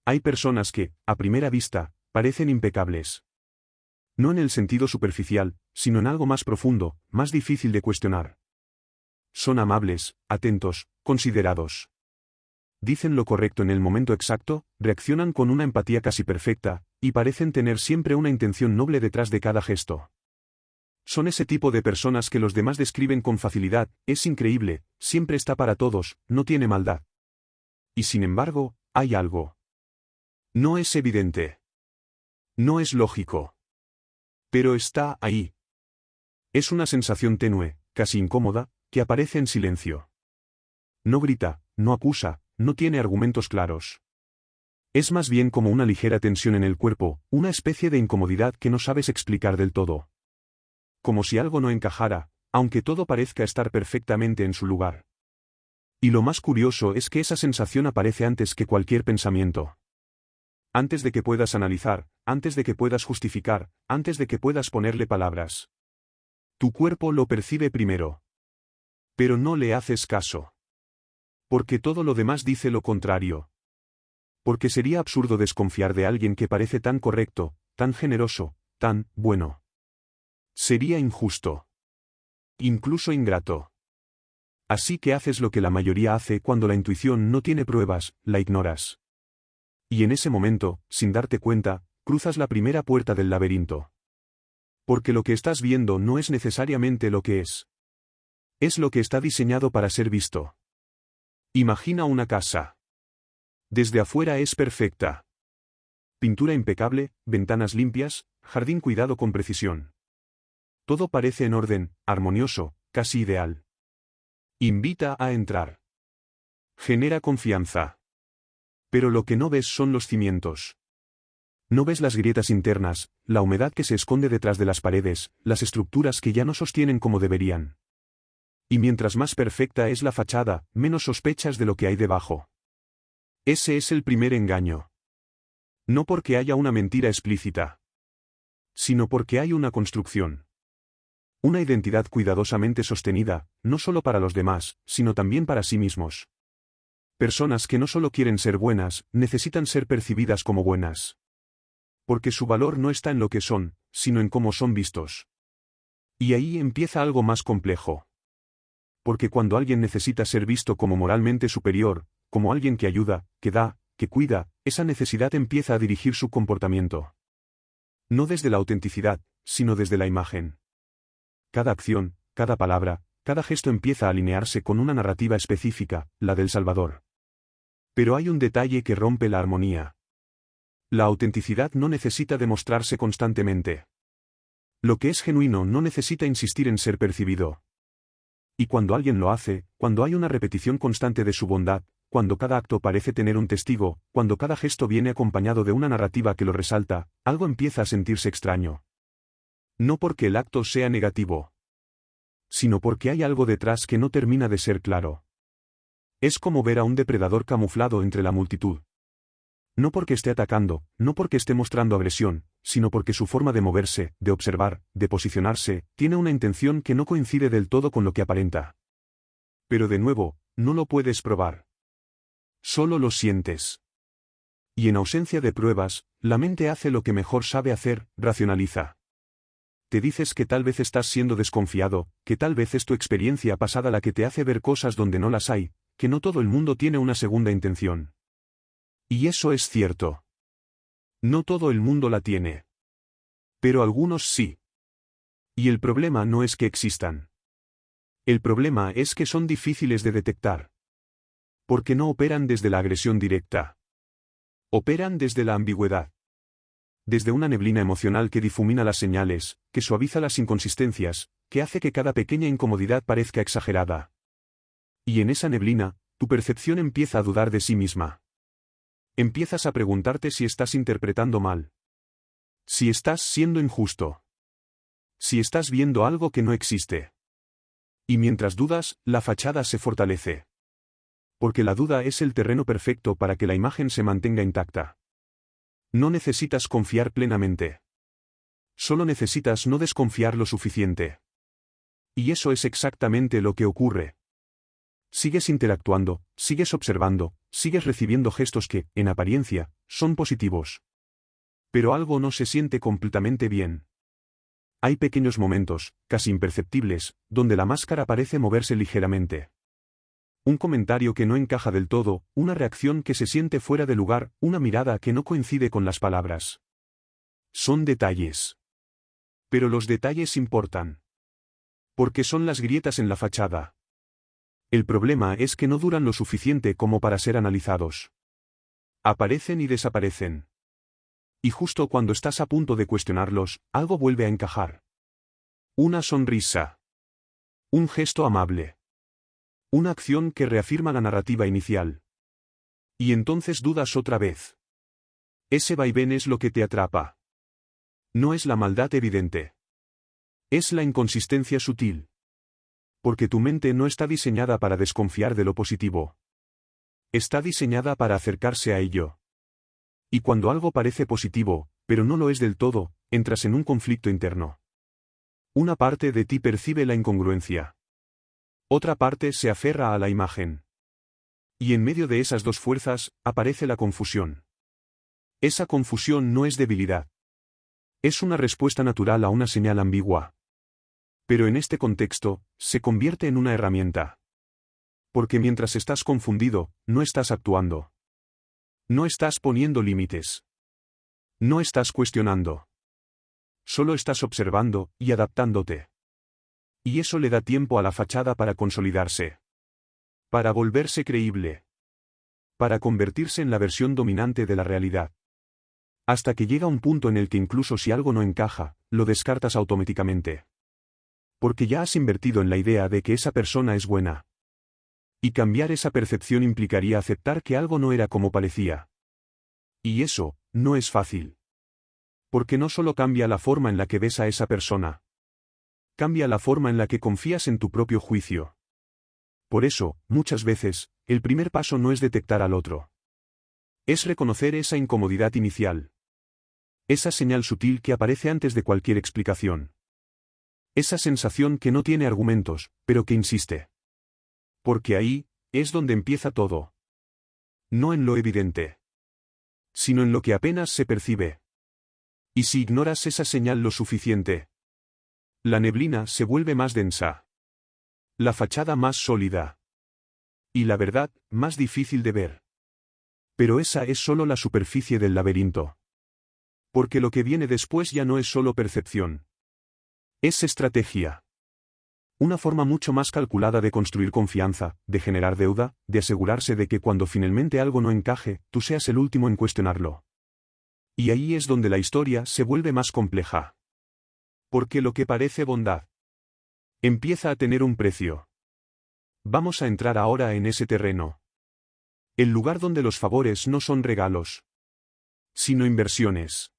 Hay personas que, a primera vista, parecen impecables. No en el sentido superficial, sino en algo más profundo, más difícil de cuestionar. Son amables, atentos, considerados. Dicen lo correcto en el momento exacto, reaccionan con una empatía casi perfecta, y parecen tener siempre una intención noble detrás de cada gesto. Son ese tipo de personas que los demás describen con facilidad, es increíble, siempre está para todos, no tiene maldad. Y sin embargo, hay algo. No es evidente. No es lógico. Pero está ahí. Es una sensación tenue, casi incómoda, que aparece en silencio. No grita, no acusa, no tiene argumentos claros. Es más bien como una ligera tensión en el cuerpo, una especie de incomodidad que no sabes explicar del todo. Como si algo no encajara, aunque todo parezca estar perfectamente en su lugar. Y lo más curioso es que esa sensación aparece antes que cualquier pensamiento. Antes de que puedas analizar, antes de que puedas justificar, antes de que puedas ponerle palabras. Tu cuerpo lo percibe primero. Pero no le haces caso. Porque todo lo demás dice lo contrario. Porque sería absurdo desconfiar de alguien que parece tan correcto, tan generoso, tan bueno. Sería injusto. Incluso ingrato. Así que haces lo que la mayoría hace cuando la intuición no tiene pruebas, la ignoras. Y en ese momento, sin darte cuenta, cruzas la primera puerta del laberinto. Porque lo que estás viendo no es necesariamente lo que es. Es lo que está diseñado para ser visto. Imagina una casa. Desde afuera es perfecta. Pintura impecable, ventanas limpias, jardín cuidado con precisión. Todo parece en orden, armonioso, casi ideal. Invita a entrar. Genera confianza. Pero lo que no ves son los cimientos. No ves las grietas internas, la humedad que se esconde detrás de las paredes, las estructuras que ya no sostienen como deberían. Y mientras más perfecta es la fachada, menos sospechas de lo que hay debajo. Ese es el primer engaño. No porque haya una mentira explícita, sino porque hay una construcción. Una identidad cuidadosamente sostenida, no solo para los demás, sino también para sí mismos. Personas que no solo quieren ser buenas, necesitan ser percibidas como buenas. Porque su valor no está en lo que son, sino en cómo son vistos. Y ahí empieza algo más complejo. Porque cuando alguien necesita ser visto como moralmente superior, como alguien que ayuda, que da, que cuida, esa necesidad empieza a dirigir su comportamiento. No desde la autenticidad, sino desde la imagen. Cada acción, cada palabra, cada gesto empieza a alinearse con una narrativa específica, la del Salvador. Pero hay un detalle que rompe la armonía. La autenticidad no necesita demostrarse constantemente. Lo que es genuino no necesita insistir en ser percibido. Y cuando alguien lo hace, cuando hay una repetición constante de su bondad, cuando cada acto parece tener un testigo, cuando cada gesto viene acompañado de una narrativa que lo resalta, algo empieza a sentirse extraño. No porque el acto sea negativo, sino porque hay algo detrás que no termina de ser claro. Es como ver a un depredador camuflado entre la multitud. No porque esté atacando, no porque esté mostrando agresión, sino porque su forma de moverse, de observar, de posicionarse, tiene una intención que no coincide del todo con lo que aparenta. Pero de nuevo, no lo puedes probar. Solo lo sientes. Y en ausencia de pruebas, la mente hace lo que mejor sabe hacer, racionaliza. Te dices que tal vez estás siendo desconfiado, que tal vez es tu experiencia pasada la que te hace ver cosas donde no las hay, que no todo el mundo tiene una segunda intención. Y eso es cierto. No todo el mundo la tiene. Pero algunos sí. Y el problema no es que existan. El problema es que son difíciles de detectar. Porque no operan desde la agresión directa. Operan desde la ambigüedad. Desde una neblina emocional que difumina las señales, que suaviza las inconsistencias, que hace que cada pequeña incomodidad parezca exagerada. Y en esa neblina, tu percepción empieza a dudar de sí misma. Empiezas a preguntarte si estás interpretando mal. Si estás siendo injusto. Si estás viendo algo que no existe. Y mientras dudas, la fachada se fortalece. Porque la duda es el terreno perfecto para que la imagen se mantenga intacta. No necesitas confiar plenamente. Solo necesitas no desconfiar lo suficiente. Y eso es exactamente lo que ocurre. Sigues interactuando, sigues observando, sigues recibiendo gestos que, en apariencia, son positivos. Pero algo no se siente completamente bien. Hay pequeños momentos, casi imperceptibles, donde la máscara parece moverse ligeramente. Un comentario que no encaja del todo, una reacción que se siente fuera de lugar, una mirada que no coincide con las palabras. Son detalles. Pero los detalles importan. Porque son las grietas en la fachada. El problema es que no duran lo suficiente como para ser analizados. Aparecen y desaparecen. Y justo cuando estás a punto de cuestionarlos, algo vuelve a encajar. Una sonrisa. Un gesto amable. Una acción que reafirma la narrativa inicial. Y entonces dudas otra vez. Ese vaivén es lo que te atrapa. No es la maldad evidente. Es la inconsistencia sutil. Porque tu mente no está diseñada para desconfiar de lo positivo. Está diseñada para acercarse a ello. Y cuando algo parece positivo, pero no lo es del todo, entras en un conflicto interno. Una parte de ti percibe la incongruencia. Otra parte se aferra a la imagen. Y en medio de esas dos fuerzas, aparece la confusión. Esa confusión no es debilidad. Es una respuesta natural a una señal ambigua. Pero en este contexto, se convierte en una herramienta. Porque mientras estás confundido, no estás actuando. No estás poniendo límites. No estás cuestionando. Solo estás observando y adaptándote. Y eso le da tiempo a la fachada para consolidarse. Para volverse creíble. Para convertirse en la versión dominante de la realidad. Hasta que llega un punto en el que incluso si algo no encaja, lo descartas automáticamente. Porque ya has invertido en la idea de que esa persona es buena. Y cambiar esa percepción implicaría aceptar que algo no era como parecía. Y eso, no es fácil. Porque no solo cambia la forma en la que ves a esa persona. Cambia la forma en la que confías en tu propio juicio. Por eso, muchas veces, el primer paso no es detectar al otro. Es reconocer esa incomodidad inicial. Esa señal sutil que aparece antes de cualquier explicación. Esa sensación que no tiene argumentos, pero que insiste. Porque ahí, es donde empieza todo. No en lo evidente. Sino en lo que apenas se percibe. Y si ignoras esa señal lo suficiente, la neblina se vuelve más densa. La fachada más sólida. Y la verdad, más difícil de ver. Pero esa es solo la superficie del laberinto. Porque lo que viene después ya no es solo percepción. Es estrategia. Una forma mucho más calculada de construir confianza, de generar deuda, de asegurarse de que cuando finalmente algo no encaje, tú seas el último en cuestionarlo. Y ahí es donde la historia se vuelve más compleja. Porque lo que parece bondad empieza a tener un precio. Vamos a entrar ahora en ese terreno. El lugar donde los favores no son regalos, sino inversiones.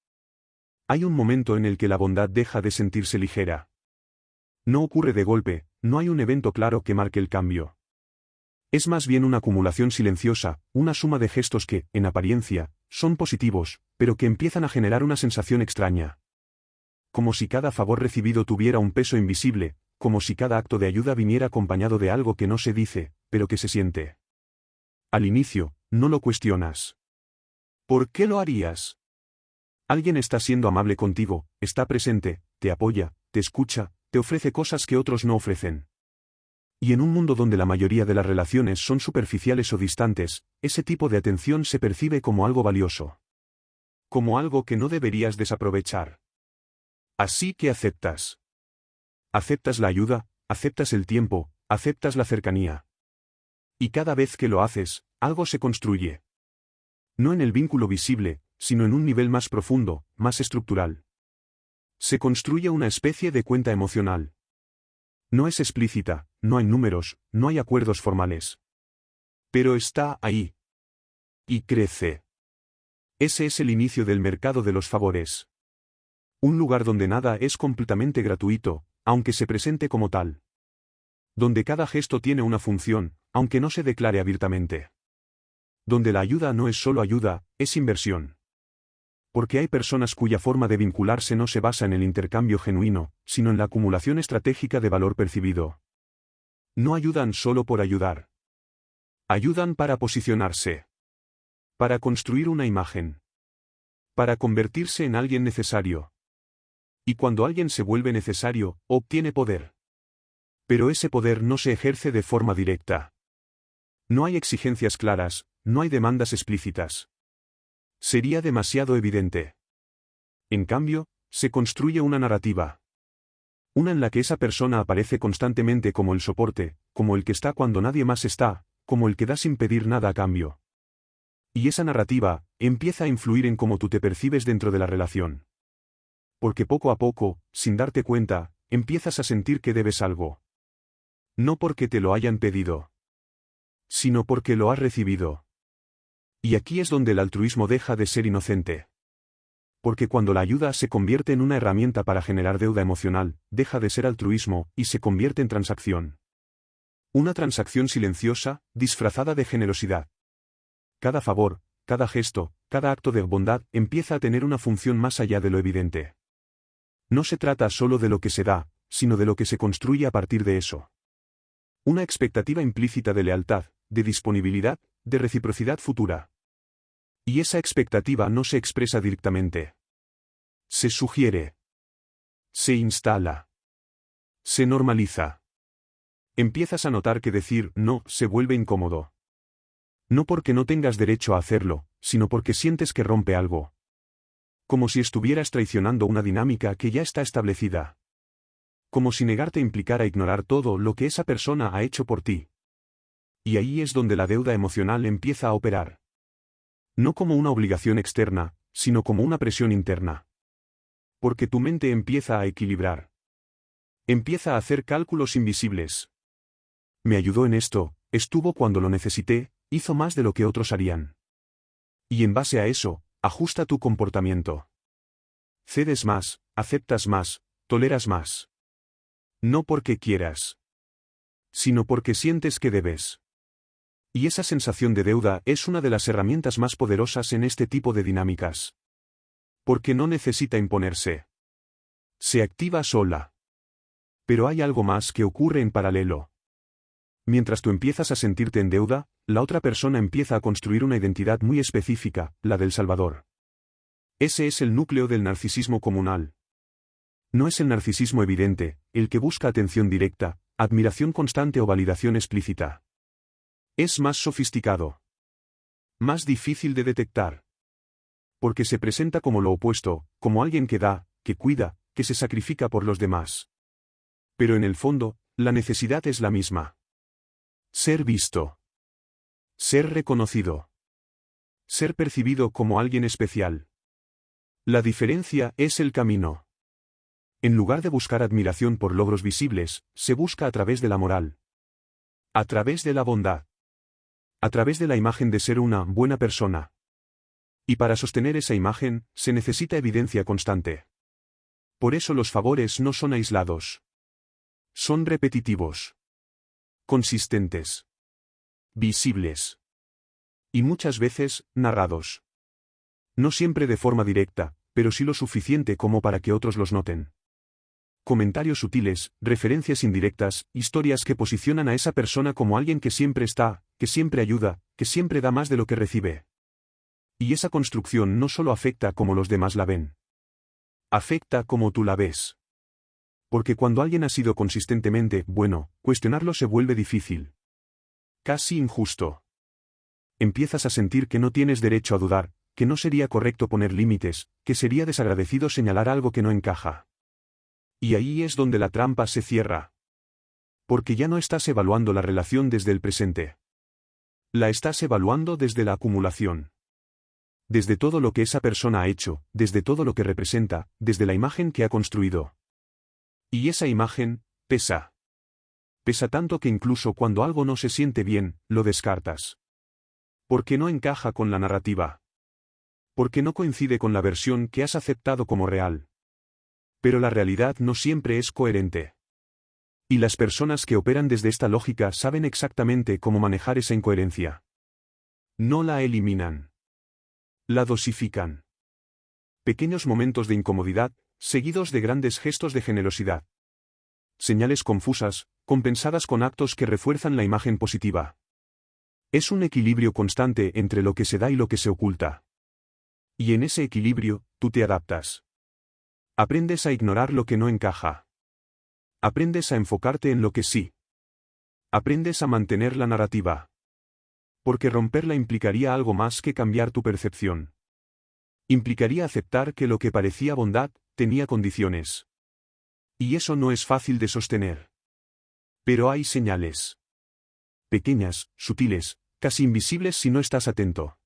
Hay un momento en el que la bondad deja de sentirse ligera. No ocurre de golpe, no hay un evento claro que marque el cambio. Es más bien una acumulación silenciosa, una suma de gestos que, en apariencia, son positivos, pero que empiezan a generar una sensación extraña. Como si cada favor recibido tuviera un peso invisible, como si cada acto de ayuda viniera acompañado de algo que no se dice, pero que se siente. Al inicio, no lo cuestionas. ¿Por qué lo harías? Alguien está siendo amable contigo, está presente, te apoya, te escucha, te ofrece cosas que otros no ofrecen. Y en un mundo donde la mayoría de las relaciones son superficiales o distantes, ese tipo de atención se percibe como algo valioso. Como algo que no deberías desaprovechar. Así que aceptas. Aceptas la ayuda, aceptas el tiempo, aceptas la cercanía. Y cada vez que lo haces, algo se construye. No en el vínculo visible, sino en un nivel más profundo, más estructural. Se construye una especie de cuenta emocional. No es explícita, no hay números, no hay acuerdos formales. Pero está ahí. Y crece. Ese es el inicio del mercado de los favores. Un lugar donde nada es completamente gratuito, aunque se presente como tal. Donde cada gesto tiene una función, aunque no se declare abiertamente. Donde la ayuda no es solo ayuda, es inversión. Porque hay personas cuya forma de vincularse no se basa en el intercambio genuino, sino en la acumulación estratégica de valor percibido. No ayudan solo por ayudar. Ayudan para posicionarse. Para construir una imagen. Para convertirse en alguien necesario. Y cuando alguien se vuelve necesario, obtiene poder. Pero ese poder no se ejerce de forma directa. No hay exigencias claras, no hay demandas explícitas. Sería demasiado evidente. En cambio, se construye una narrativa. Una en la que esa persona aparece constantemente como el soporte, como el que está cuando nadie más está, como el que da sin pedir nada a cambio. Y esa narrativa empieza a influir en cómo tú te percibes dentro de la relación. Porque poco a poco, sin darte cuenta, empiezas a sentir que debes algo. No porque te lo hayan pedido, sino porque lo has recibido. Y aquí es donde el altruismo deja de ser inocente. Porque cuando la ayuda se convierte en una herramienta para generar deuda emocional, deja de ser altruismo y se convierte en transacción. Una transacción silenciosa, disfrazada de generosidad. Cada favor, cada gesto, cada acto de bondad empieza a tener una función más allá de lo evidente. No se trata solo de lo que se da, sino de lo que se construye a partir de eso. Una expectativa implícita de lealtad, de disponibilidad, de reciprocidad futura. Y esa expectativa no se expresa directamente. Se sugiere. Se instala. Se normaliza. Empiezas a notar que decir no se vuelve incómodo. No porque no tengas derecho a hacerlo, sino porque sientes que rompe algo. Como si estuvieras traicionando una dinámica que ya está establecida. Como si negarte implicara ignorar todo lo que esa persona ha hecho por ti. Y ahí es donde la deuda emocional empieza a operar. No como una obligación externa, sino como una presión interna. Porque tu mente empieza a equilibrar. Empieza a hacer cálculos invisibles. Me ayudó en esto, estuvo cuando lo necesité, hizo más de lo que otros harían. Y en base a eso, ajusta tu comportamiento. Cedes más, aceptas más, toleras más. No porque quieras, sino porque sientes que debes. Y esa sensación de deuda es una de las herramientas más poderosas en este tipo de dinámicas. Porque no necesita imponerse. Se activa sola. Pero hay algo más que ocurre en paralelo. Mientras tú empiezas a sentirte en deuda, la otra persona empieza a construir una identidad muy específica, la del Salvador. Ese es el núcleo del narcisismo comunal. No es el narcisismo evidente, el que busca atención directa, admiración constante o validación explícita. Es más sofisticado. Más difícil de detectar. Porque se presenta como lo opuesto, como alguien que da, que cuida, que se sacrifica por los demás. Pero en el fondo, la necesidad es la misma. Ser visto. Ser reconocido. Ser percibido como alguien especial. La diferencia es el camino. En lugar de buscar admiración por logros visibles, se busca a través de la moral. A través de la bondad. A través de la imagen de ser una buena persona. Y para sostener esa imagen, se necesita evidencia constante. Por eso los favores no son aislados. Son repetitivos. Consistentes. Visibles. Y muchas veces, narrados. No siempre de forma directa, pero sí lo suficiente como para que otros los noten. Comentarios sutiles, referencias indirectas, historias que posicionan a esa persona como alguien que siempre está, que siempre ayuda, que siempre da más de lo que recibe. Y esa construcción no solo afecta como los demás la ven. Afecta como tú la ves. Porque cuando alguien ha sido consistentemente bueno, cuestionarlo se vuelve difícil. Casi injusto. Empiezas a sentir que no tienes derecho a dudar, que no sería correcto poner límites, que sería desagradecido señalar algo que no encaja. Y ahí es donde la trampa se cierra. Porque ya no estás evaluando la relación desde el presente. La estás evaluando desde la acumulación. Desde todo lo que esa persona ha hecho, desde todo lo que representa, desde la imagen que ha construido. Y esa imagen, pesa. Pesa tanto que incluso cuando algo no se siente bien, lo descartas. Porque no encaja con la narrativa. Porque no coincide con la versión que has aceptado como real. Pero la realidad no siempre es coherente. Y las personas que operan desde esta lógica saben exactamente cómo manejar esa incoherencia. No la eliminan. La dosifican. Pequeños momentos de incomodidad, seguidos de grandes gestos de generosidad. Señales confusas, compensadas con actos que refuerzan la imagen positiva. Es un equilibrio constante entre lo que se da y lo que se oculta. Y en ese equilibrio, tú te adaptas. Aprendes a ignorar lo que no encaja. Aprendes a enfocarte en lo que sí. Aprendes a mantener la narrativa. Porque romperla implicaría algo más que cambiar tu percepción. Implicaría aceptar que lo que parecía bondad, tenía condiciones. Y eso no es fácil de sostener. Pero hay señales. Pequeñas, sutiles, casi invisibles si no estás atento.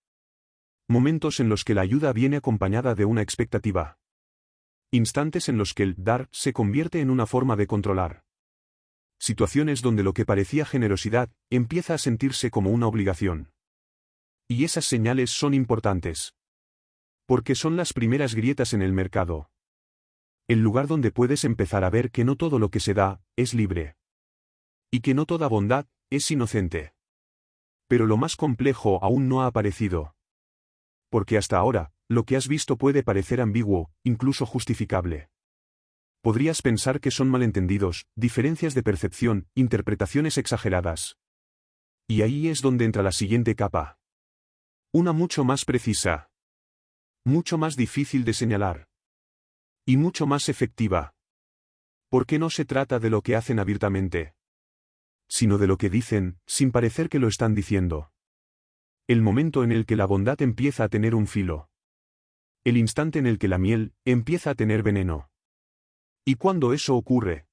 Momentos en los que la ayuda viene acompañada de una expectativa. Instantes en los que el dar se convierte en una forma de controlar. Situaciones donde lo que parecía generosidad empieza a sentirse como una obligación. Y esas señales son importantes. Porque son las primeras grietas en el mercado. El lugar donde puedes empezar a ver que no todo lo que se da es libre. Y que no toda bondad es inocente. Pero lo más complejo aún no ha aparecido. Porque hasta ahora, lo que has visto puede parecer ambiguo, incluso justificable. Podrías pensar que son malentendidos, diferencias de percepción, interpretaciones exageradas. Y ahí es donde entra la siguiente capa. Una mucho más precisa. Mucho más difícil de señalar. Y mucho más efectiva. Porque no se trata de lo que hacen abiertamente, sino de lo que dicen, sin parecer que lo están diciendo. El momento en el que la bondad empieza a tener un filo. El instante en el que la miel empieza a tener veneno. Y cuando eso ocurre,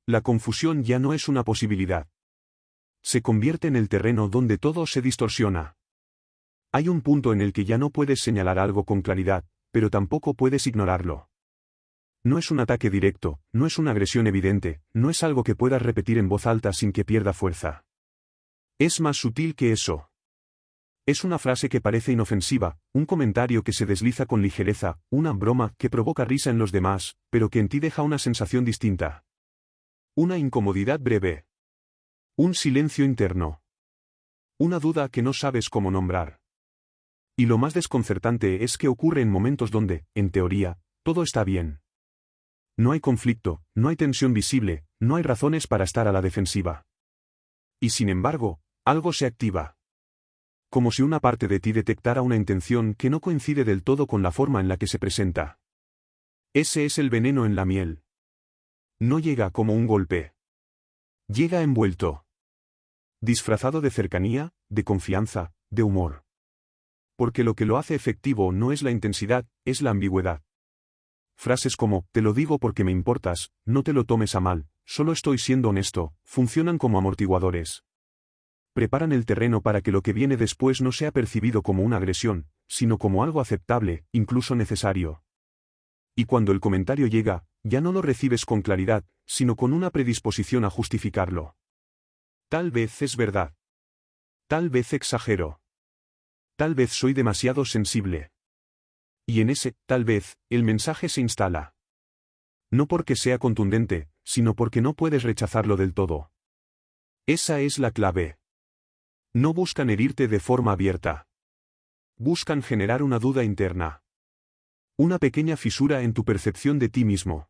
la confusión ya no es una posibilidad. Se convierte en el terreno donde todo se distorsiona. Hay un punto en el que ya no puedes señalar algo con claridad, pero tampoco puedes ignorarlo. No es un ataque directo, no es una agresión evidente, no es algo que puedas repetir en voz alta sin que pierda fuerza. Es más sutil que eso. Es una frase que parece inofensiva, un comentario que se desliza con ligereza, una broma que provoca risa en los demás, pero que en ti deja una sensación distinta. Una incomodidad breve. Un silencio interno. Una duda que no sabes cómo nombrar. Y lo más desconcertante es que ocurre en momentos donde, en teoría, todo está bien. No hay conflicto, no hay tensión visible, no hay razones para estar a la defensiva. Y sin embargo, algo se activa. Como si una parte de ti detectara una intención que no coincide del todo con la forma en la que se presenta. Ese es el veneno en la miel. No llega como un golpe. Llega envuelto. Disfrazado de cercanía, de confianza, de humor. Porque lo que lo hace efectivo no es la intensidad, es la ambigüedad. Frases como, te lo digo porque me importas, no te lo tomes a mal, solo estoy siendo honesto, funcionan como amortiguadores. Preparan el terreno para que lo que viene después no sea percibido como una agresión, sino como algo aceptable, incluso necesario. Y cuando el comentario llega, ya no lo recibes con claridad, sino con una predisposición a justificarlo. Tal vez es verdad. Tal vez exagero. Tal vez soy demasiado sensible. Y en ese, tal vez, el mensaje se instala. No porque sea contundente, sino porque no puedes rechazarlo del todo. Esa es la clave. No buscan herirte de forma abierta. Buscan generar una duda interna. Una pequeña fisura en tu percepción de ti mismo.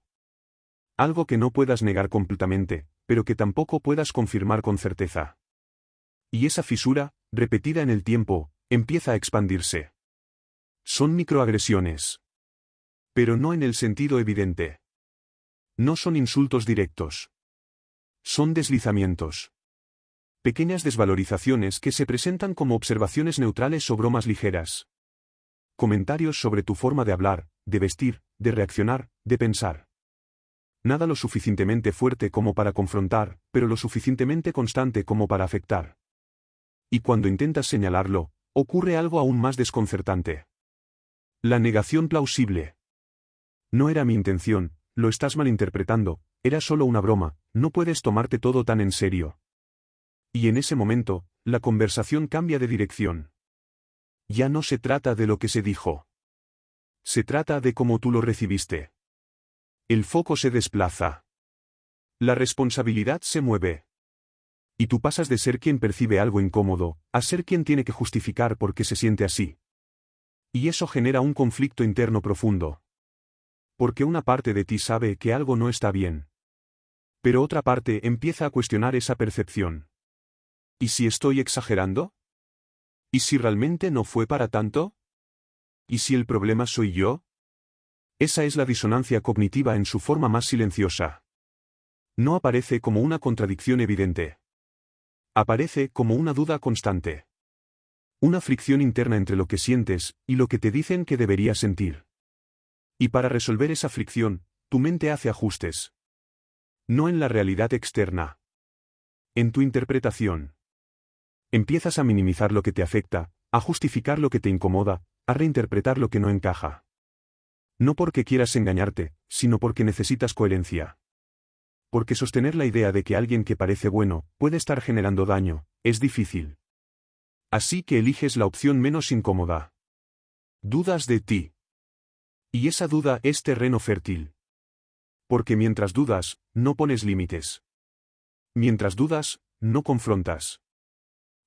Algo que no puedas negar completamente, pero que tampoco puedas confirmar con certeza. Y esa fisura, repetida en el tiempo, empieza a expandirse. Son microagresiones. Pero no en el sentido evidente. No son insultos directos. Son deslizamientos. Pequeñas desvalorizaciones que se presentan como observaciones neutrales o bromas ligeras. Comentarios sobre tu forma de hablar, de vestir, de reaccionar, de pensar. Nada lo suficientemente fuerte como para confrontar, pero lo suficientemente constante como para afectar. Y cuando intentas señalarlo, ocurre algo aún más desconcertante. La negación plausible. No era mi intención, lo estás malinterpretando, era solo una broma, no puedes tomarte todo tan en serio. Y en ese momento, la conversación cambia de dirección. Ya no se trata de lo que se dijo. Se trata de cómo tú lo recibiste. El foco se desplaza. La responsabilidad se mueve. Y tú pasas de ser quien percibe algo incómodo, a ser quien tiene que justificar por qué se siente así. Y eso genera un conflicto interno profundo. Porque una parte de ti sabe que algo no está bien. Pero otra parte empieza a cuestionar esa percepción. ¿Y si estoy exagerando? ¿Y si realmente no fue para tanto? ¿Y si el problema soy yo? Esa es la disonancia cognitiva en su forma más silenciosa. No aparece como una contradicción evidente. Aparece como una duda constante. Una fricción interna entre lo que sientes y lo que te dicen que deberías sentir. Y para resolver esa fricción, tu mente hace ajustes. No en la realidad externa. En tu interpretación. Empiezas a minimizar lo que te afecta, a justificar lo que te incomoda, a reinterpretar lo que no encaja. No porque quieras engañarte, sino porque necesitas coherencia. Porque sostener la idea de que alguien que parece bueno puede estar generando daño es difícil. Así que eliges la opción menos incómoda. Dudas de ti. Y esa duda es terreno fértil. Porque mientras dudas, no pones límites. Mientras dudas, no confrontas.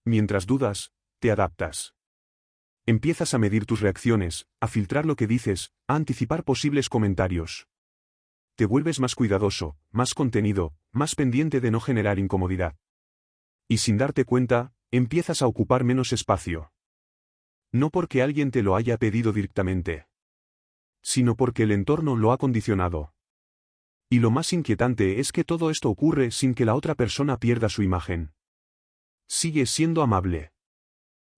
Mientras dudas, te adaptas. Empiezas a medir tus reacciones, a filtrar lo que dices, a anticipar posibles comentarios. Te vuelves más cuidadoso, más contenido, más pendiente de no generar incomodidad. Y sin darte cuenta, empiezas a ocupar menos espacio. No porque alguien te lo haya pedido directamente, sino porque el entorno lo ha condicionado. Y lo más inquietante es que todo esto ocurre sin que la otra persona pierda su imagen. Sigue siendo amable.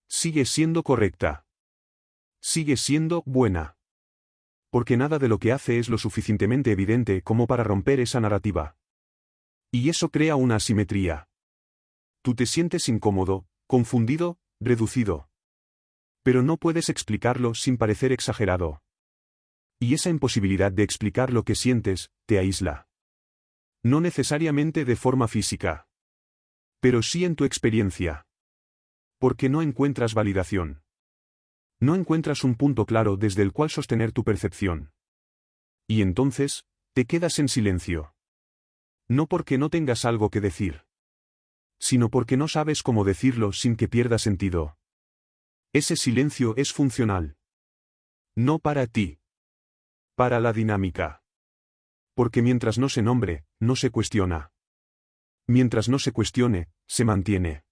Sigue siendo correcta. Sigue siendo buena. Porque nada de lo que hace es lo suficientemente evidente como para romper esa narrativa. Y eso crea una asimetría. Tú te sientes incómodo, confundido, reducido. Pero no puedes explicarlo sin parecer exagerado. Y esa imposibilidad de explicar lo que sientes, te aísla. No necesariamente de forma física. Pero sí en tu experiencia. Porque no encuentras validación. No encuentras un punto claro desde el cual sostener tu percepción. Y entonces, te quedas en silencio. No porque no tengas algo que decir, sino porque no sabes cómo decirlo sin que pierda sentido. Ese silencio es funcional. No para ti. Para la dinámica. Porque mientras no se nombre, no se cuestiona. Mientras no se cuestione, se mantiene.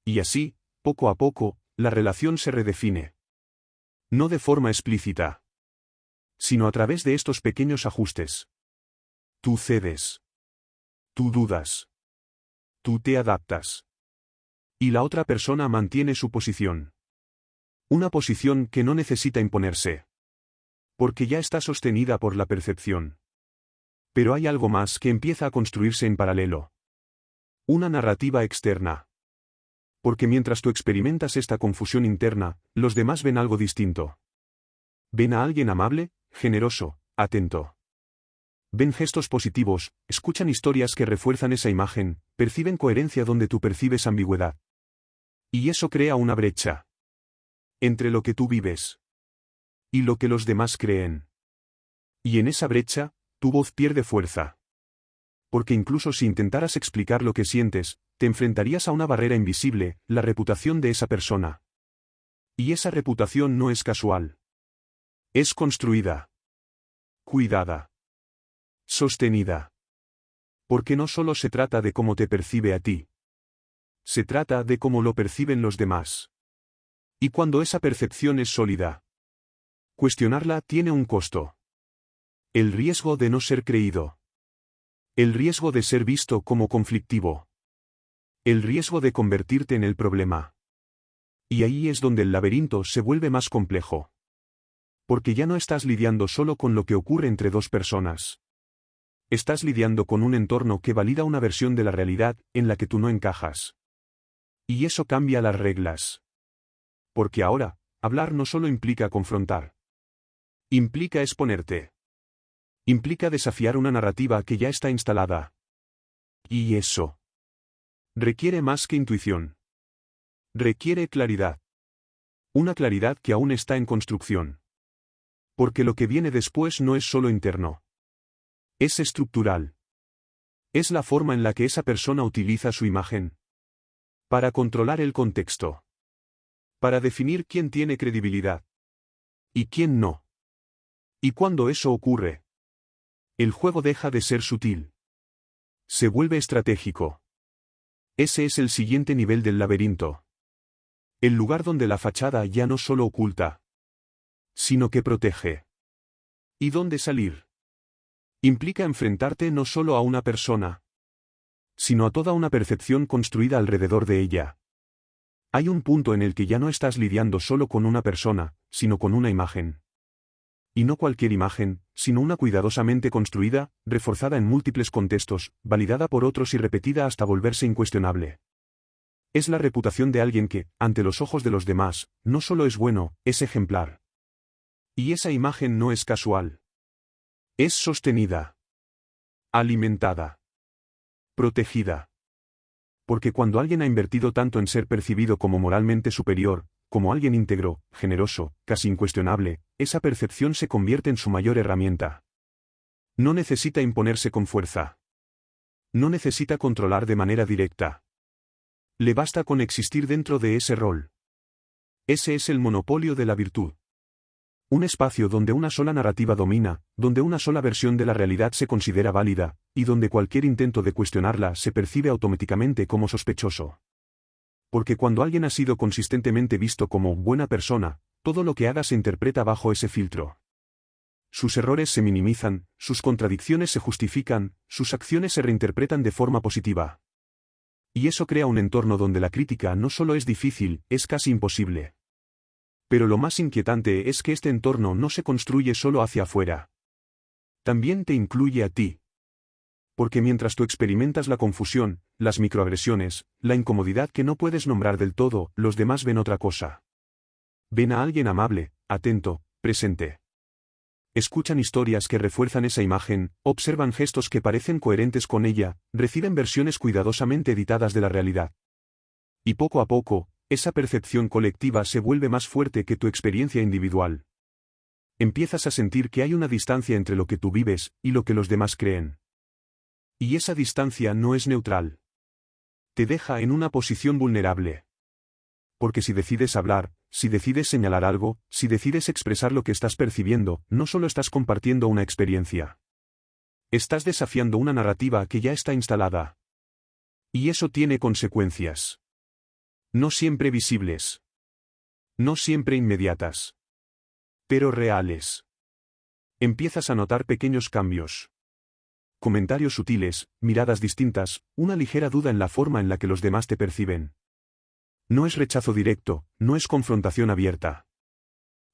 Y así, poco a poco, la relación se redefine. No de forma explícita, sino a través de estos pequeños ajustes. Tú cedes. Tú dudas. Tú te adaptas. Y la otra persona mantiene su posición. Una posición que no necesita imponerse. Porque ya está sostenida por la percepción. Pero hay algo más que empieza a construirse en paralelo. Una narrativa externa. Porque mientras tú experimentas esta confusión interna, los demás ven algo distinto. Ven a alguien amable, generoso, atento. Ven gestos positivos, escuchan historias que refuerzan esa imagen, perciben coherencia donde tú percibes ambigüedad. Y eso crea una brecha. Entre lo que tú vives y lo que los demás creen. Y en esa brecha, tu voz pierde fuerza. Porque incluso si intentaras explicar lo que sientes, te enfrentarías a una barrera invisible, la reputación de esa persona. Y esa reputación no es casual. Es construida. Cuidada. Sostenida. Porque no solo se trata de cómo te percibe a ti. Se trata de cómo lo perciben los demás. Y cuando esa percepción es sólida, cuestionarla tiene un costo. El riesgo de no ser creído. El riesgo de ser visto como conflictivo. El riesgo de convertirte en el problema. Y ahí es donde el laberinto se vuelve más complejo. Porque ya no estás lidiando solo con lo que ocurre entre dos personas. Estás lidiando con un entorno que valida una versión de la realidad en la que tú no encajas. Y eso cambia las reglas. Porque ahora, hablar no solo implica confrontar. Implica exponerte. Implica desafiar una narrativa que ya está instalada. Y eso requiere más que intuición. Requiere claridad. Una claridad que aún está en construcción. Porque lo que viene después no es solo interno. Es estructural. Es la forma en la que esa persona utiliza su imagen. Para controlar el contexto. Para definir quién tiene credibilidad. Y quién no. Y cuando eso ocurre, el juego deja de ser sutil. Se vuelve estratégico. Ese es el siguiente nivel del laberinto. El lugar donde la fachada ya no solo oculta, sino que protege. ¿Y dónde salir? Implica enfrentarte no solo a una persona, sino a toda una percepción construida alrededor de ella. Hay un punto en el que ya no estás lidiando solo con una persona, sino con una imagen. Y no cualquier imagen, sino una cuidadosamente construida, reforzada en múltiples contextos, validada por otros y repetida hasta volverse incuestionable. Es la reputación de alguien que, ante los ojos de los demás, no solo es bueno, es ejemplar. Y esa imagen no es casual. Es sostenida, alimentada, protegida. Porque cuando alguien ha invertido tanto en ser percibido como moralmente superior, como alguien íntegro, generoso, casi incuestionable, esa percepción se convierte en su mayor herramienta. No necesita imponerse con fuerza. No necesita controlar de manera directa. Le basta con existir dentro de ese rol. Ese es el monopolio de la virtud. Un espacio donde una sola narrativa domina, donde una sola versión de la realidad se considera válida, y donde cualquier intento de cuestionarla se percibe automáticamente como sospechoso. Porque cuando alguien ha sido consistentemente visto como buena persona, todo lo que haga se interpreta bajo ese filtro. Sus errores se minimizan, sus contradicciones se justifican, sus acciones se reinterpretan de forma positiva. Y eso crea un entorno donde la crítica no solo es difícil, es casi imposible. Pero lo más inquietante es que este entorno no se construye solo hacia afuera. También te incluye a ti. Porque mientras tú experimentas la confusión, las microagresiones, la incomodidad que no puedes nombrar del todo, los demás ven otra cosa. Ven a alguien amable, atento, presente. Escuchan historias que refuerzan esa imagen, observan gestos que parecen coherentes con ella, reciben versiones cuidadosamente editadas de la realidad. Y poco a poco, esa percepción colectiva se vuelve más fuerte que tu experiencia individual. Empiezas a sentir que hay una distancia entre lo que tú vives y lo que los demás creen. Y esa distancia no es neutral. Te deja en una posición vulnerable. Porque si decides hablar, si decides señalar algo, si decides expresar lo que estás percibiendo, no solo estás compartiendo una experiencia. Estás desafiando una narrativa que ya está instalada. Y eso tiene consecuencias. No siempre visibles. No siempre inmediatas. Pero reales. Empiezas a notar pequeños cambios. Comentarios sutiles, miradas distintas, una ligera duda en la forma en la que los demás te perciben. No es rechazo directo, no es confrontación abierta.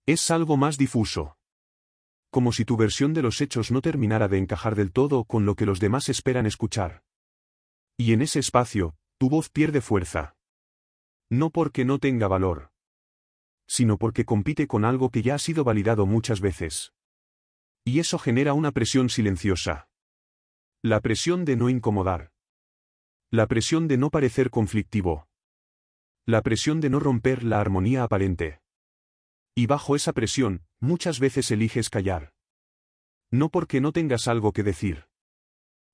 Es algo más difuso. Como si tu versión de los hechos no terminara de encajar del todo con lo que los demás esperan escuchar. Y en ese espacio, tu voz pierde fuerza. No porque no tenga valor, sino porque compite con algo que ya ha sido validado muchas veces. Y eso genera una presión silenciosa. La presión de no incomodar. La presión de no parecer conflictivo. La presión de no romper la armonía aparente. Y bajo esa presión, muchas veces eliges callar. No porque no tengas algo que decir,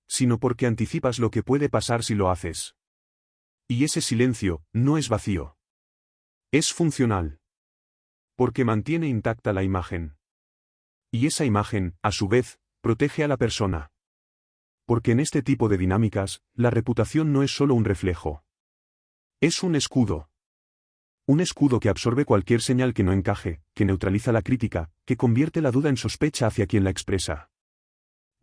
sino porque anticipas lo que puede pasar si lo haces. Y ese silencio, no es vacío. Es funcional. Porque mantiene intacta la imagen. Y esa imagen, a su vez, protege a la persona. Porque en este tipo de dinámicas, la reputación no es solo un reflejo. Es un escudo. Un escudo que absorbe cualquier señal que no encaje, que neutraliza la crítica, que convierte la duda en sospecha hacia quien la expresa.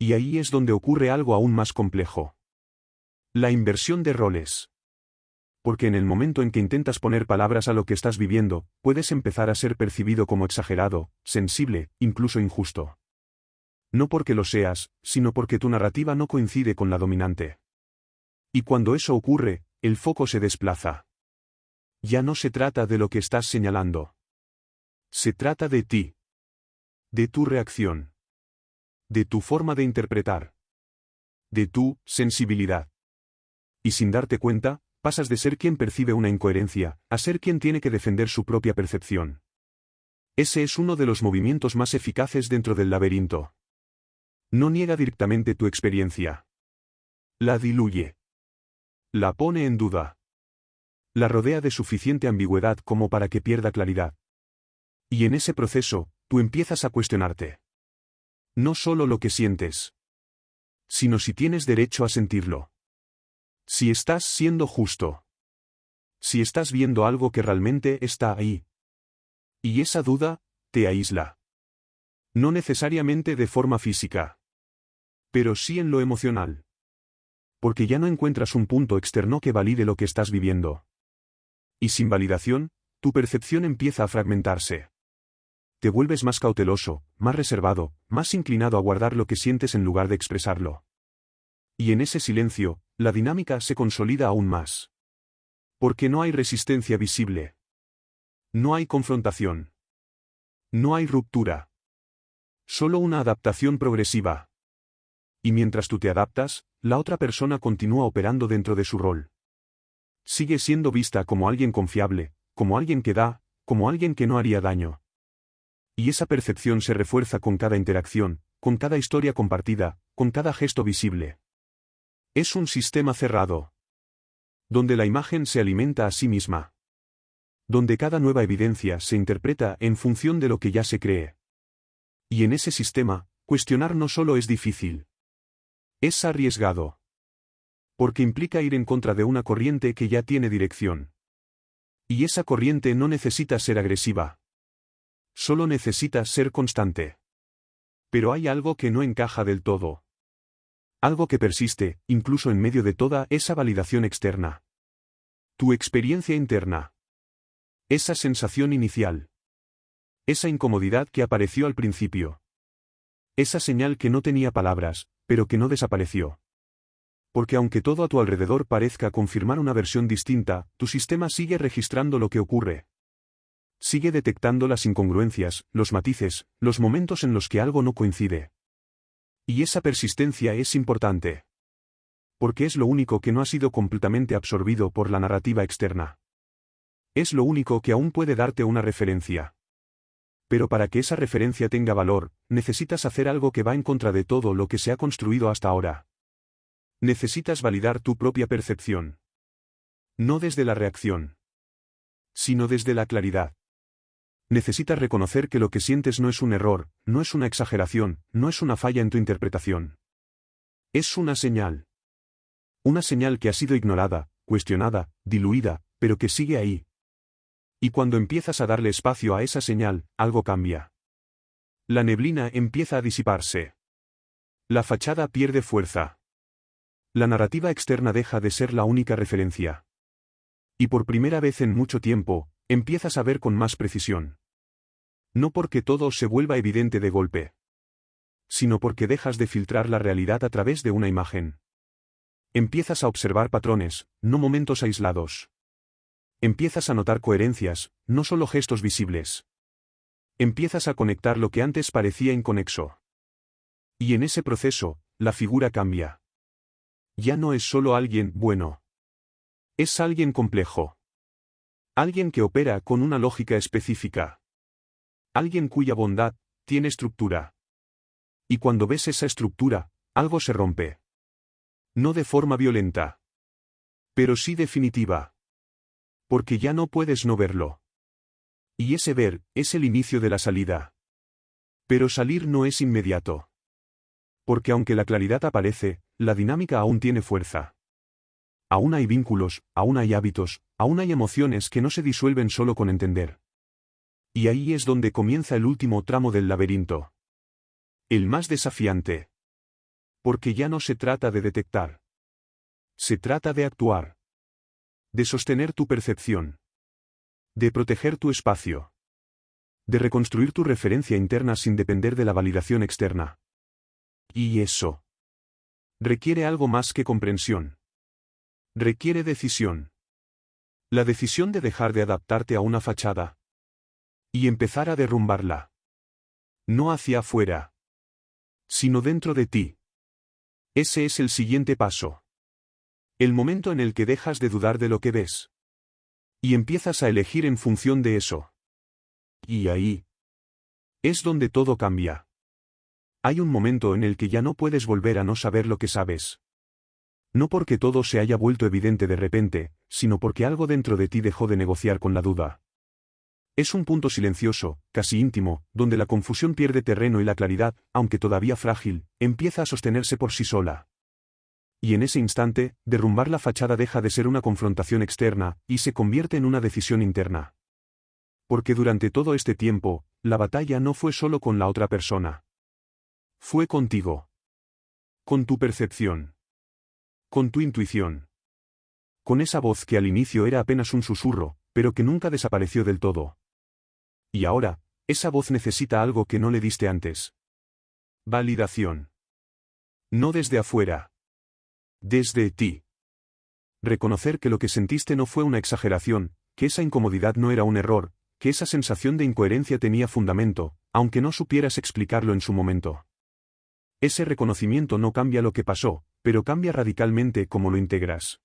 Y ahí es donde ocurre algo aún más complejo. La inversión de roles. Porque en el momento en que intentas poner palabras a lo que estás viviendo, puedes empezar a ser percibido como exagerado, sensible, incluso injusto. No porque lo seas, sino porque tu narrativa no coincide con la dominante. Y cuando eso ocurre, el foco se desplaza. Ya no se trata de lo que estás señalando. Se trata de ti. De tu reacción. De tu forma de interpretar. De tu sensibilidad. Y sin darte cuenta, pasas de ser quien percibe una incoherencia, a ser quien tiene que defender su propia percepción. Ese es uno de los movimientos más eficaces dentro del laberinto. No niega directamente tu experiencia. La diluye. La pone en duda. La rodea de suficiente ambigüedad como para que pierda claridad. Y en ese proceso, tú empiezas a cuestionarte. No solo lo que sientes, sino si tienes derecho a sentirlo. Si estás siendo justo. Si estás viendo algo que realmente está ahí. Y esa duda, te aísla. No necesariamente de forma física. Pero sí en lo emocional. Porque ya no encuentras un punto externo que valide lo que estás viviendo. Y sin validación, tu percepción empieza a fragmentarse. Te vuelves más cauteloso, más reservado, más inclinado a guardar lo que sientes en lugar de expresarlo. Y en ese silencio, la dinámica se consolida aún más. Porque no hay resistencia visible. No hay confrontación. No hay ruptura. Solo una adaptación progresiva. Y mientras tú te adaptas, la otra persona continúa operando dentro de su rol. Sigue siendo vista como alguien confiable, como alguien que da, como alguien que no haría daño. Y esa percepción se refuerza con cada interacción, con cada historia compartida, con cada gesto visible. Es un sistema cerrado. Donde la imagen se alimenta a sí misma. Donde cada nueva evidencia se interpreta en función de lo que ya se cree. Y en ese sistema, cuestionar no solo es difícil. Es arriesgado. Porque implica ir en contra de una corriente que ya tiene dirección. Y esa corriente no necesita ser agresiva. Solo necesita ser constante. Pero hay algo que no encaja del todo. Algo que persiste, incluso en medio de toda esa validación externa. Tu experiencia interna. Esa sensación inicial. Esa incomodidad que apareció al principio. Esa señal que no tenía palabras, pero que no desapareció. Porque aunque todo a tu alrededor parezca confirmar una versión distinta, tu sistema sigue registrando lo que ocurre. Sigue detectando las incongruencias, los matices, los momentos en los que algo no coincide. Y esa persistencia es importante. Porque es lo único que no ha sido completamente absorbido por la narrativa externa. Es lo único que aún puede darte una referencia. Pero para que esa referencia tenga valor, necesitas hacer algo que va en contra de todo lo que se ha construido hasta ahora. Necesitas validar tu propia percepción. No desde la reacción. Sino desde la claridad. Necesitas reconocer que lo que sientes no es un error, no es una exageración, no es una falla en tu interpretación. Es una señal. Una señal que ha sido ignorada, cuestionada, diluida, pero que sigue ahí. Y cuando empiezas a darle espacio a esa señal, algo cambia. La neblina empieza a disiparse. La fachada pierde fuerza. La narrativa externa deja de ser la única referencia. Y por primera vez en mucho tiempo, empiezas a ver con más precisión. No porque todo se vuelva evidente de golpe. Sino porque dejas de filtrar la realidad a través de una imagen. Empiezas a observar patrones, no momentos aislados. Empiezas a notar coherencias, no solo gestos visibles. Empiezas a conectar lo que antes parecía inconexo. Y en ese proceso, la figura cambia. Ya no es solo alguien bueno. Es alguien complejo. Alguien que opera con una lógica específica. Alguien cuya bondad tiene estructura. Y cuando ves esa estructura, algo se rompe. No de forma violenta. Pero sí definitiva. Porque ya no puedes no verlo. Y ese ver es el inicio de la salida. Pero salir no es inmediato. Porque aunque la claridad aparece, la dinámica aún tiene fuerza. Aún hay vínculos, aún hay hábitos, aún hay emociones que no se disuelven solo con entender. Y ahí es donde comienza el último tramo del laberinto. El más desafiante. Porque ya no se trata de detectar. Se trata de actuar. De sostener tu percepción. De proteger tu espacio. De reconstruir tu referencia interna sin depender de la validación externa. Y eso requiere algo más que comprensión. Requiere decisión. La decisión de dejar de adaptarte a una fachada. Y empezar a derrumbarla. No hacia afuera. Sino dentro de ti. Ese es el siguiente paso. El momento en el que dejas de dudar de lo que ves. Y empiezas a elegir en función de eso. Y ahí es donde todo cambia. Hay un momento en el que ya no puedes volver a no saber lo que sabes. No porque todo se haya vuelto evidente de repente, sino porque algo dentro de ti dejó de negociar con la duda. Es un punto silencioso, casi íntimo, donde la confusión pierde terreno y la claridad, aunque todavía frágil, empieza a sostenerse por sí sola. Y en ese instante, derrumbar la fachada deja de ser una confrontación externa, y se convierte en una decisión interna. Porque durante todo este tiempo, la batalla no fue solo con la otra persona. Fue contigo. Con tu percepción. Con tu intuición. Con esa voz que al inicio era apenas un susurro, pero que nunca desapareció del todo. Y ahora, esa voz necesita algo que no le diste antes. Validación. No desde afuera. Desde ti. Reconocer que lo que sentiste no fue una exageración, que esa incomodidad no era un error, que esa sensación de incoherencia tenía fundamento, aunque no supieras explicarlo en su momento. Ese reconocimiento no cambia lo que pasó, pero cambia radicalmente cómo lo integras.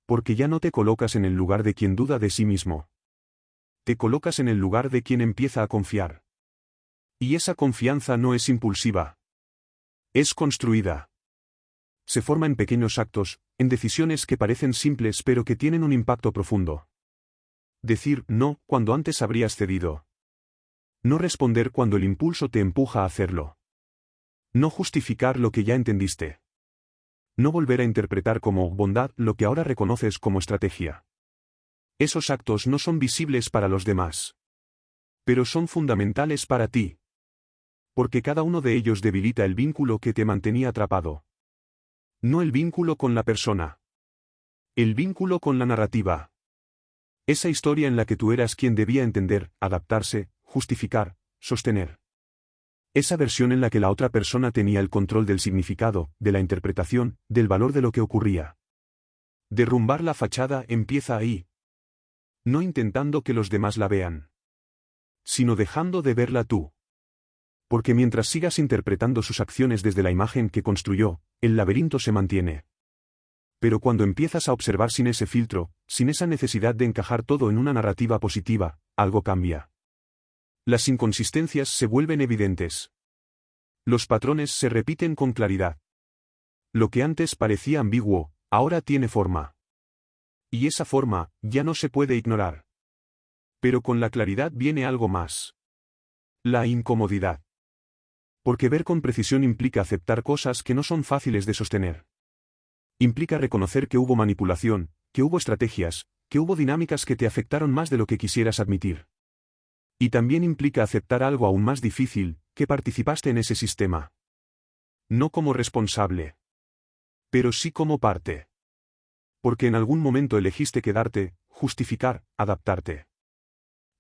Porque ya no te colocas en el lugar de quien duda de sí mismo. Te colocas en el lugar de quien empieza a confiar. Y esa confianza no es impulsiva. Es construida. Se forma en pequeños actos, en decisiones que parecen simples pero que tienen un impacto profundo. Decir no cuando antes habrías cedido. No responder cuando el impulso te empuja a hacerlo. No justificar lo que ya entendiste. No volver a interpretar como bondad lo que ahora reconoces como estrategia. Esos actos no son visibles para los demás. Pero son fundamentales para ti. Porque cada uno de ellos debilita el vínculo que te mantenía atrapado. No el vínculo con la persona. El vínculo con la narrativa. Esa historia en la que tú eras quien debía entender, adaptarse, justificar, sostener. Esa versión en la que la otra persona tenía el control del significado, de la interpretación, del valor de lo que ocurría. Derrumbar la fachada empieza ahí. No intentando que los demás la vean. Sino dejando de verla tú. Porque mientras sigas interpretando sus acciones desde la imagen que construyó, el laberinto se mantiene. Pero cuando empiezas a observar sin ese filtro, sin esa necesidad de encajar todo en una narrativa positiva, algo cambia. Las inconsistencias se vuelven evidentes. Los patrones se repiten con claridad. Lo que antes parecía ambiguo, ahora tiene forma. Y esa forma, ya no se puede ignorar. Pero con la claridad viene algo más. La incomodidad. Porque ver con precisión implica aceptar cosas que no son fáciles de sostener. Implica reconocer que hubo manipulación, que hubo estrategias, que hubo dinámicas que te afectaron más de lo que quisieras admitir. Y también implica aceptar algo aún más difícil, que participaste en ese sistema. No como responsable. Pero sí como parte. Porque en algún momento elegiste quedarte, justificar, adaptarte.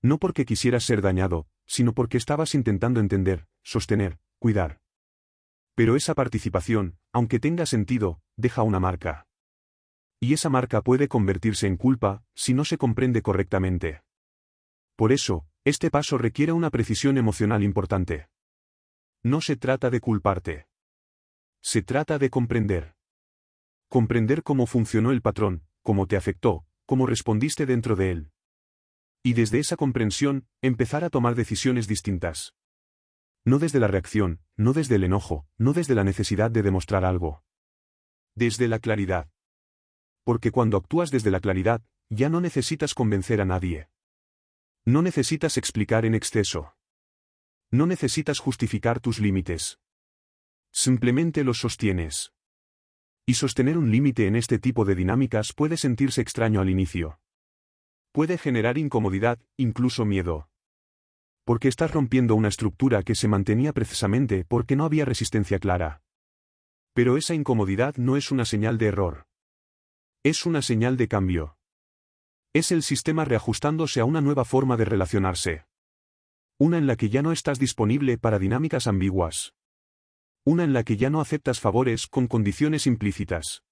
No porque quisieras ser dañado, sino porque estabas intentando entender, sostener, cuidar. Pero esa participación, aunque tenga sentido, deja una marca. Y esa marca puede convertirse en culpa, si no se comprende correctamente. Por eso, este paso requiere una precisión emocional importante. No se trata de culparte. Se trata de comprender. Comprender cómo funcionó el patrón, cómo te afectó, cómo respondiste dentro de él. Y desde esa comprensión, empezar a tomar decisiones distintas. No desde la reacción, no desde el enojo, no desde la necesidad de demostrar algo. Desde la claridad. Porque cuando actúas desde la claridad, ya no necesitas convencer a nadie. No necesitas explicar en exceso. No necesitas justificar tus límites. Simplemente los sostienes. Y sostener un límite en este tipo de dinámicas puede sentirse extraño al inicio. Puede generar incomodidad, incluso miedo. Porque estás rompiendo una estructura que se mantenía precisamente porque no había resistencia clara. Pero esa incomodidad no es una señal de error. Es una señal de cambio. Es el sistema reajustándose a una nueva forma de relacionarse. Una en la que ya no estás disponible para dinámicas ambiguas. Una en la que ya no aceptas favores con condiciones implícitas.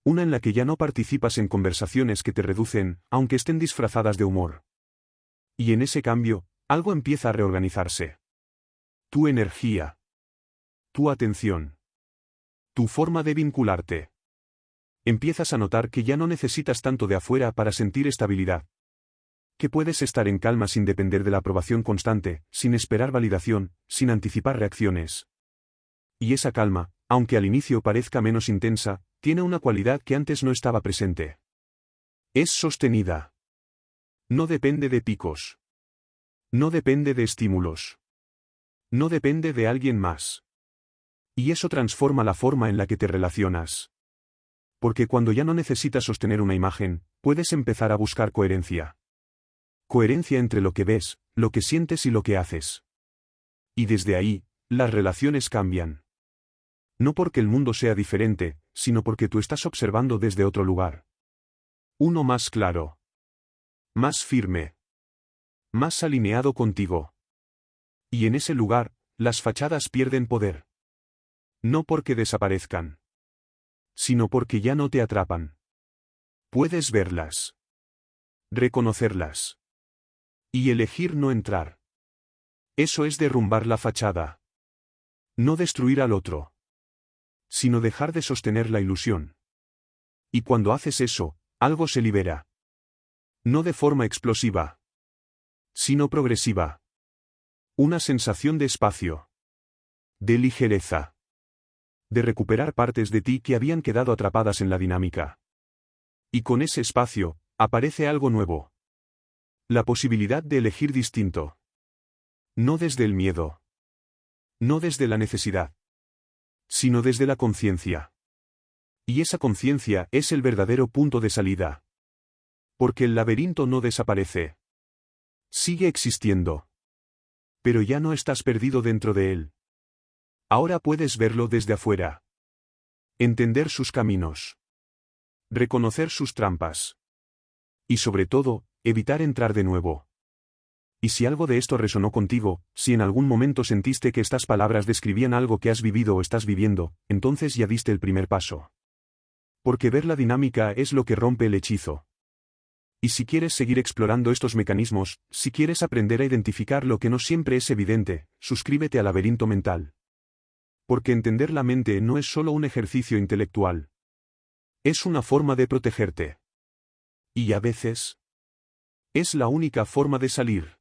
Una en la que ya no participas en conversaciones que te reducen, aunque estén disfrazadas de humor. Y en ese cambio, algo empieza a reorganizarse. Tu energía. Tu atención. Tu forma de vincularte. Empiezas a notar que ya no necesitas tanto de afuera para sentir estabilidad. Que puedes estar en calma sin depender de la aprobación constante, sin esperar validación, sin anticipar reacciones. Y esa calma, aunque al inicio parezca menos intensa, tiene una cualidad que antes no estaba presente. Es sostenida. No depende de picos. No depende de estímulos. No depende de alguien más. Y eso transforma la forma en la que te relacionas. Porque cuando ya no necesitas sostener una imagen, puedes empezar a buscar coherencia. Coherencia entre lo que ves, lo que sientes y lo que haces. Y desde ahí, las relaciones cambian. No porque el mundo sea diferente, sino porque tú estás observando desde otro lugar. Uno más claro. Más firme. Más alineado contigo. Y en ese lugar, las fachadas pierden poder. No porque desaparezcan, sino porque ya no te atrapan. Puedes verlas. Reconocerlas. Y elegir no entrar. Eso es derrumbar la fachada. No destruir al otro, sino dejar de sostener la ilusión. Y cuando haces eso, algo se libera. No de forma explosiva, sino progresiva. Una sensación de espacio. De ligereza. De recuperar partes de ti que habían quedado atrapadas en la dinámica. Y con ese espacio, aparece algo nuevo. La posibilidad de elegir distinto. No desde el miedo. No desde la necesidad. Sino desde la conciencia. Y esa conciencia es el verdadero punto de salida. Porque el laberinto no desaparece. Sigue existiendo. Pero ya no estás perdido dentro de él. Ahora puedes verlo desde afuera. Entender sus caminos. Reconocer sus trampas. Y sobre todo, evitar entrar de nuevo. Y si algo de esto resonó contigo, si en algún momento sentiste que estas palabras describían algo que has vivido o estás viviendo, entonces ya diste el primer paso. Porque ver la dinámica es lo que rompe el hechizo. Y si quieres seguir explorando estos mecanismos, si quieres aprender a identificar lo que no siempre es evidente, suscríbete al Laberinto Mental. Porque entender la mente no es solo un ejercicio intelectual. Es una forma de protegerte. Y a veces, es la única forma de salir.